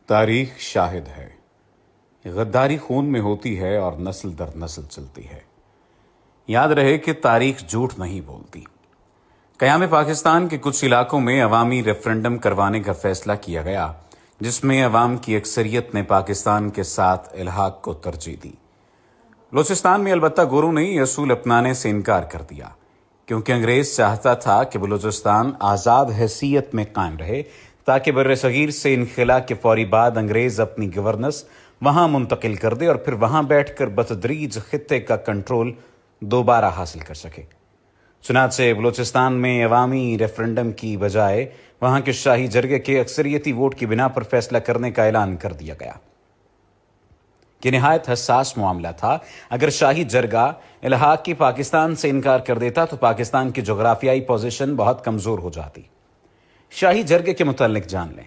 تاریخ شاہد ہے، غداری خون میں ہوتی ہے اور نسل در نسل چلتی ہے۔ یاد رہے کہ تاریخ جھوٹ نہیں بولتی۔ قیام پاکستان کے کچھ علاقوں میں عوامی ریفرنڈم کروانے کا فیصلہ کیا گیا، جس میں عوام کی اکثریت نے پاکستان کے ساتھ الحاق کو ترجیح دی۔ بلوچستان میں البتہ گوروں نے یہ اصول اپنانے سے انکار کر دیا، کیونکہ انگریز چاہتا تھا کہ بلوچستان آزاد حیثیت میں قائم رہے تاکہ بر صغیر سے انخلا کے فوری بعد انگریز اپنی گورننس وہاں منتقل کر دے اور پھر وہاں بیٹھ کر بتدریج خطے کا کنٹرول دوبارہ حاصل کر سکے۔ چنانچہ بلوچستان میں عوامی ریفرنڈم کی بجائے وہاں کے شاہی جرگے کے اکثریتی ووٹ کی بنا پر فیصلہ کرنے کا اعلان کر دیا گیا۔ یہ نہایت حساس معاملہ تھا۔ اگر شاہی جرگہ الحاق کی پاکستان سے انکار کر دیتا تو پاکستان کی جغرافیائی پوزیشن بہت کمزور ہو جاتی۔ شاہی جرگے کے متعلق جان لیں۔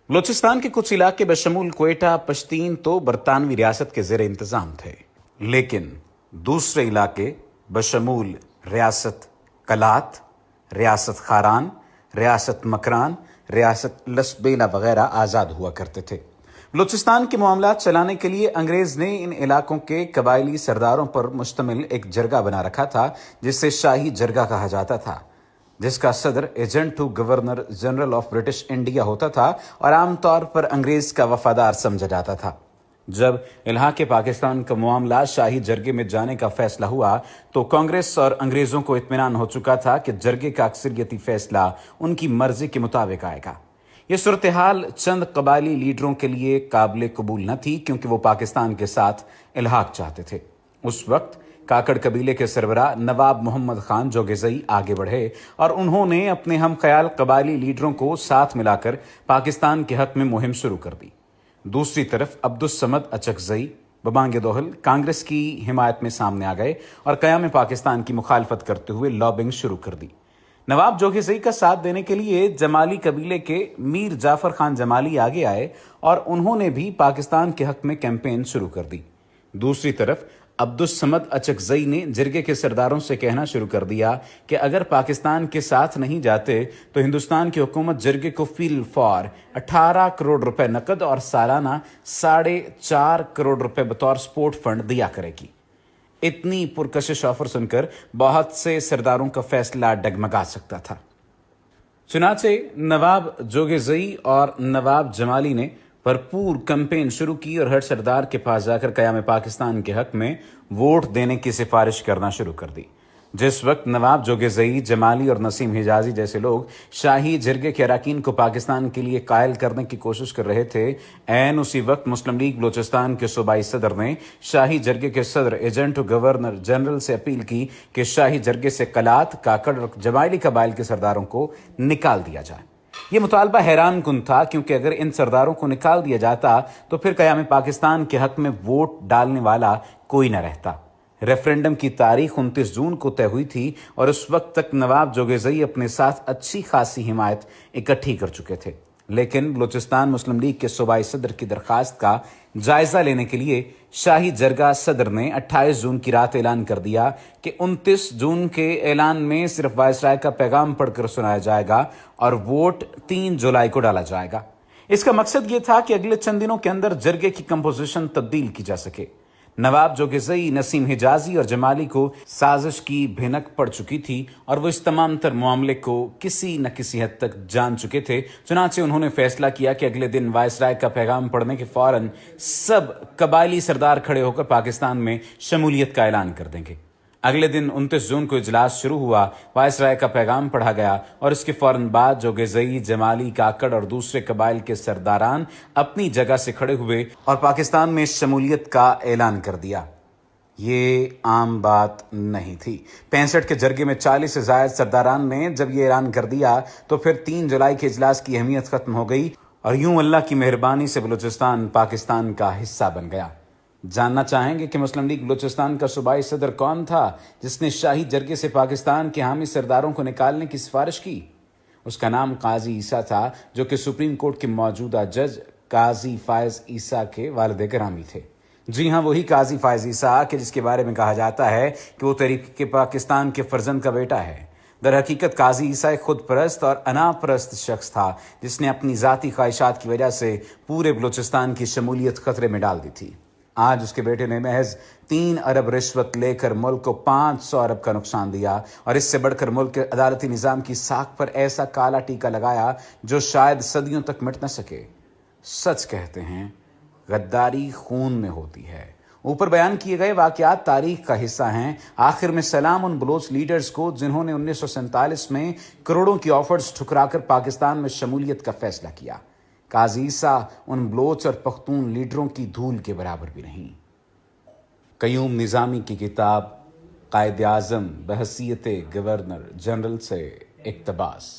بلوچستان کے کچھ علاقے بشمول کوئٹہ، پشتین تو برطانوی ریاست کے زیر انتظام تھے، لیکن دوسرے علاقے بشمول ریاست کلات، ریاست خاران، ریاست مکران، ریاست لسبیلا وغیرہ آزاد ہوا کرتے تھے۔ بلوچستان کے معاملات چلانے کے لیے انگریز نے ان علاقوں کے قبائلی سرداروں پر مشتمل ایک جرگہ بنا رکھا تھا، جسے شاہی جرگہ کہا جاتا تھا، جس کا صدر agent to governor general of British India ہوتا تھا اور عام طور پر انگریز کا وفادار سمجھا جاتا تھا۔ جب الحاق پاکستان کا معاملہ شاہی جرگے میں جانے کا فیصلہ ہوا تو کانگریس اور انگریزوں کو اطمینان ہو چکا تھا کہ جرگے کا اکثریتی فیصلہ ان کی مرضی کے مطابق آئے گا۔ یہ صورتحال چند قبائلی لیڈروں کے لیے قابل قبول نہ تھی، کیونکہ وہ پاکستان کے ساتھ الحاق چاہتے تھے۔ اس وقت کاکڑ قبیلے کے سربراہ نواب محمد خان جوگیزئی آگے بڑھے اور انہوں نے اپنے ہم خیال قبائلی لیڈروں کو ساتھ ملا کر پاکستان کے حق میں مہم شروع کر دی۔ دوسری طرف عبدالصمد اچکزئی ببانگ دوہل کانگریس کی حمایت میں سامنے آ گئے اور قیام پاکستان کی مخالفت کرتے ہوئے لابنگ شروع کر دی۔ نواب جوگیزئی کا ساتھ دینے کے لیے جمالی قبیلے کے میر جعفر خان جمالی آگے آئے اور انہوں نے بھی پاکستان کے حق میں کیمپین شروع کر دی۔ دوسری طرف عبدالصمد اچکزئی نے جرگے کے سرداروں سے کہنا شروع کر دیا کہ اگر پاکستان کے ساتھ نہیں جاتے تو ہندوستان کی حکومت جرگے کو فی الفور 18 کروڑ روپے نقد اور سالانہ 4.5 کروڑ روپے بطور سپورٹ فنڈ دیا کرے گی۔ اتنی پرکشش آفر سن کر بہت سے سرداروں کا فیصلہ ڈگمگا سکتا تھا۔ چنانچہ نواب جوگیزئی اور نواب جمالی نے بھرپور کیمپین شروع کی اور ہر سردار کے پاس جا کر قیام پاکستان کے حق میں ووٹ دینے کی سفارش کرنا شروع کر دی۔ جس وقت نواب جوگیزئی، جمالی اور نسیم حجازی جیسے لوگ شاہی جرگے کے اراکین کو پاکستان کے لیے قائل کرنے کی کوشش کر رہے تھے، عین اسی وقت مسلم لیگ بلوچستان کے صوبائی صدر نے شاہی جرگے کے صدر ایجنٹ گورنر جنرل سے اپیل کی کہ شاہی جرگے سے کلات، کاکڑ اور جمالی قبائل کے سرداروں کو نکال دیا جائے۔ یہ مطالبہ حیران کن تھا، کیونکہ اگر ان سرداروں کو نکال دیا جاتا تو پھر قیام پاکستان کے حق میں ووٹ ڈالنے والا کوئی نہ رہتا۔ ریفرنڈم کی تاریخ 29 جون کو طے ہوئی تھی اور اس وقت تک نواب جوگیزئی اپنے ساتھ اچھی خاصی حمایت اکٹھی کر چکے تھے، لیکن بلوچستان مسلم لیگ کے صوبائی صدر کی درخواست کا جائزہ لینے کے لیے شاہی جرگہ صدر نے 28 جون کی رات اعلان کر دیا کہ 29 جون کے اعلان میں صرف وائسرائے کا پیغام پڑھ کر سنایا جائے گا اور ووٹ 3 جولائی کو ڈالا جائے گا۔ اس کا مقصد یہ تھا کہ اگلے چند دنوں کے اندر جرگے کی کمپوزیشن تبدیل کی جا سکے۔ نواب جوگیزئی، نسیم حجازی اور جمالی کو سازش کی بھنک پڑ چکی تھی اور وہ اس تمام تر معاملے کو کسی نہ کسی حد تک جان چکے تھے۔ چنانچہ انہوں نے فیصلہ کیا کہ اگلے دن وائسرائے کا پیغام پڑھنے کے فوراً سب قبائلی سردار کھڑے ہو کر پاکستان میں شمولیت کا اعلان کر دیں گے۔ اگلے دن 29 جون کو اجلاس شروع ہوا، وائسرائے کا پیغام پڑھا گیا اور اس کے فوراً بعد جوگیزئی، جمالی، کاکڑ اور دوسرے قبائل کے سرداران اپنی جگہ سے کھڑے ہوئے اور پاکستان میں شمولیت کا اعلان کر دیا۔ یہ عام بات نہیں تھی۔ 65 کے جرگے میں 40 سے زائد سرداران نے جب یہ اعلان کر دیا تو پھر 3 جولائی کے اجلاس کی اہمیت ختم ہو گئی اور یوں اللہ کی مہربانی سے بلوچستان پاکستان کا حصہ بن گیا۔ جاننا چاہیں گے کہ مسلم لیگ بلوچستان کا صوبائی صدر کون تھا جس نے شاہی جرگے سے پاکستان کے حامی سرداروں کو نکالنے کی سفارش کی؟ اس کا نام قاضی عیسیٰ تھا، جو کہ سپریم کورٹ کے موجودہ جج قاضی فائز عیسیٰ کے والد گرامی تھے۔ جی ہاں، وہی قاضی فائز عیسیٰ کہ جس کے بارے میں کہا جاتا ہے کہ وہ تحریک پاکستان کے فرزند کا بیٹا ہے۔ در حقیقت قاضی عیسیٰ ایک خود پرست اور انا پرست شخص تھا جس نے اپنی ذاتی خواہشات کی وجہ سے پورے بلوچستان کی شمولیت خطرے میں ڈال دی تھی۔ آج اس کے بیٹے نے محض 3 ارب رشوت لے کر ملک کو 500 ارب کا نقصان دیا، اور اس سے بڑھ کر ملک کے عدالتی نظام کی ساکھ پر ایسا کالا ٹیکا لگایا جو شاید صدیوں تک مٹ نہ سکے۔ سچ کہتے ہیں غداری خون میں ہوتی ہے۔ اوپر بیان کیے گئے واقعات تاریخ کا حصہ ہیں۔ آخر میں سلام ان بلوچ لیڈرز کو جنہوں نے 1947 میں کروڑوں کی آفرز ٹھکرا کر پاکستان میں شمولیت کا فیصلہ کیا۔ قاضی عیسیٰ ان بلوچ اور پختون لیڈروں کی دھول کے برابر بھی نہیں۔ قیوم نظامی کی کتاب قائد اعظم بحیثیت گورنر جنرل سے اقتباس۔